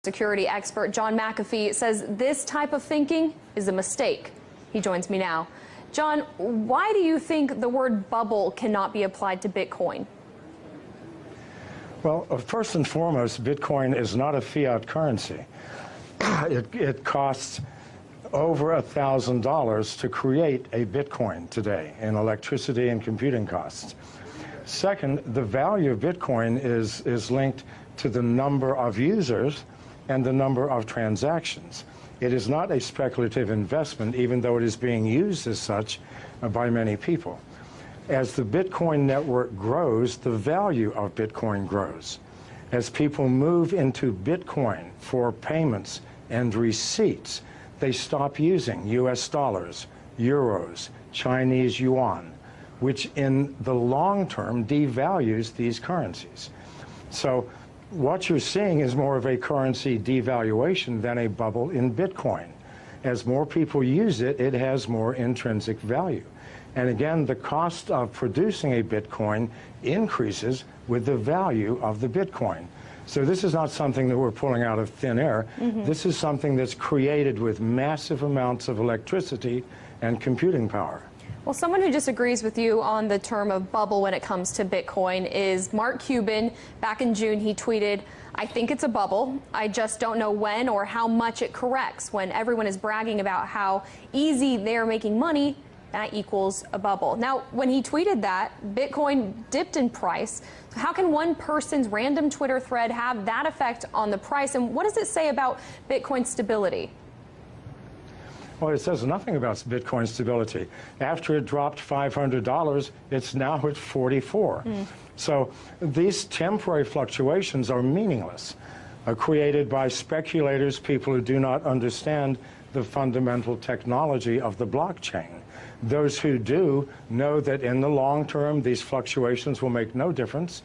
Security expert John McAfee says this type of thinking is a mistake. He joins me now. John, why do you think the word bubble cannot be applied to Bitcoin? Well, first and foremost, Bitcoin is not a fiat currency. It costs over $1,000 to create a Bitcoin today in electricity and computing costs. Second, the value of Bitcoin is linked to the number of users and the number of transactions. It is not a speculative investment, even though it is being used as such by many people. As the Bitcoin network grows, the value of Bitcoin grows. As people move into Bitcoin for payments and receipts, they stop using US dollars, euros, Chinese yuan, which in the long term devalues these currencies. So what you're seeing is more of a currency devaluation than a bubble in Bitcoin. As more people use it, it has more intrinsic value. And again, the cost of producing a Bitcoin increases with the value of the Bitcoin. So this is not something that we're pulling out of thin air. This is something that's created with massive amounts of electricity and computing power. Well, someone who disagrees with you on the term of bubble when it comes to Bitcoin is Mark Cuban. Back in June, he tweeted, "I think it's a bubble. I just don't know when or how much it corrects." When everyone is bragging about how easy they're making money, that equals a bubble. Now, when he tweeted that, Bitcoin dipped in price. So how can one person's random Twitter thread have that effect on the price? And what does it say about Bitcoin stability? Well, it says nothing about Bitcoin stability. After it dropped $500, it's now at 44. So these temporary fluctuations are meaningless, created by speculators, people who do not understand the fundamental technology of the blockchain. Those who do know that in the long term, these fluctuations will make no difference.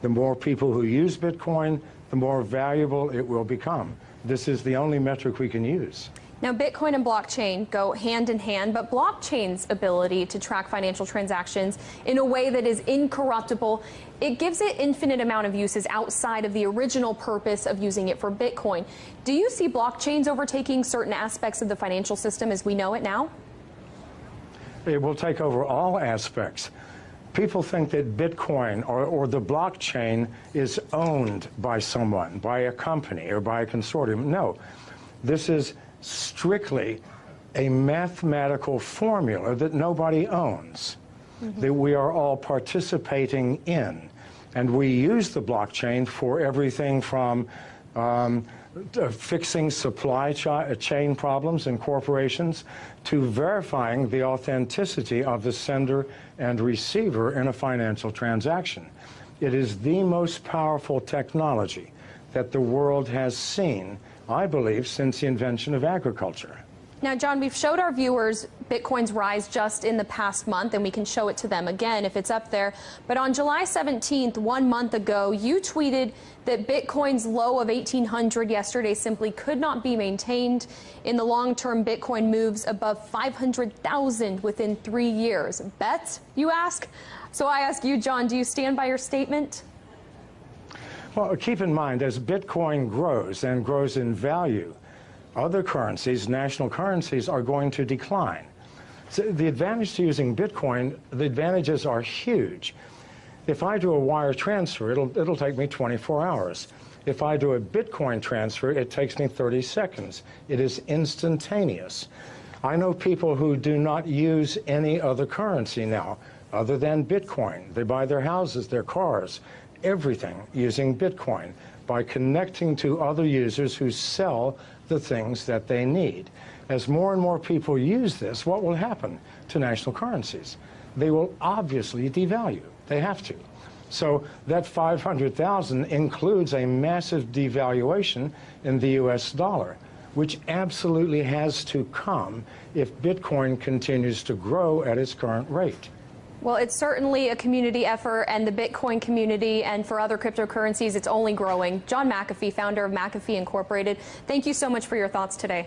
The more people who use Bitcoin, the more valuable it will become. This is the only metric we can use. Now, Bitcoin and blockchain go hand in hand, but blockchain's ability to track financial transactions in a way that is incorruptible, it gives it infinite amount of uses outside of the original purpose of using it for Bitcoin. Do you see blockchains overtaking certain aspects of the financial system as we know it now? It will take over all aspects. People think that Bitcoin or the blockchain is owned by someone, by a company or by a consortium. No, this is strictly a mathematical formula that nobody owns, that we are all participating in. And we use the blockchain for everything from fixing supply chain problems in corporations to verifying the authenticity of the sender and receiver in a financial transaction. It is the most powerful technology that the world has seen, I believe, since the invention of agriculture. Now, John, we've showed our viewers Bitcoin's rise just in the past month, and we can show it to them again if it's up there. But on July 17th, 1 month ago, you tweeted that Bitcoin's low of 1,800 yesterday simply could not be maintained. In the long term, Bitcoin moves above 500,000 within 3 years. Bet, you ask? So I ask you, John, do you stand by your statement? Well, keep in mind, as Bitcoin grows and grows in value, other currencies, national currencies, are going to decline. So the advantage to using Bitcoin, the advantages are huge. If I do a wire transfer, it'll take me 24 hours. If I do a Bitcoin transfer, it takes me 30 seconds. It is instantaneous. I know people who do not use any other currency now other than Bitcoin. They buy their houses, their cars, everything using Bitcoin by connecting to other users who sell the things that they need. As more and more people use this, what will happen to national currencies? They will obviously devalue. They have to. So that 500,000 includes a massive devaluation in the US dollar, which absolutely has to come if Bitcoin continues to grow at its current rate. Well, it's certainly a community effort, and the Bitcoin community and for other cryptocurrencies, it's only growing. John McAfee, founder of McAfee Incorporated, thank you so much for your thoughts today.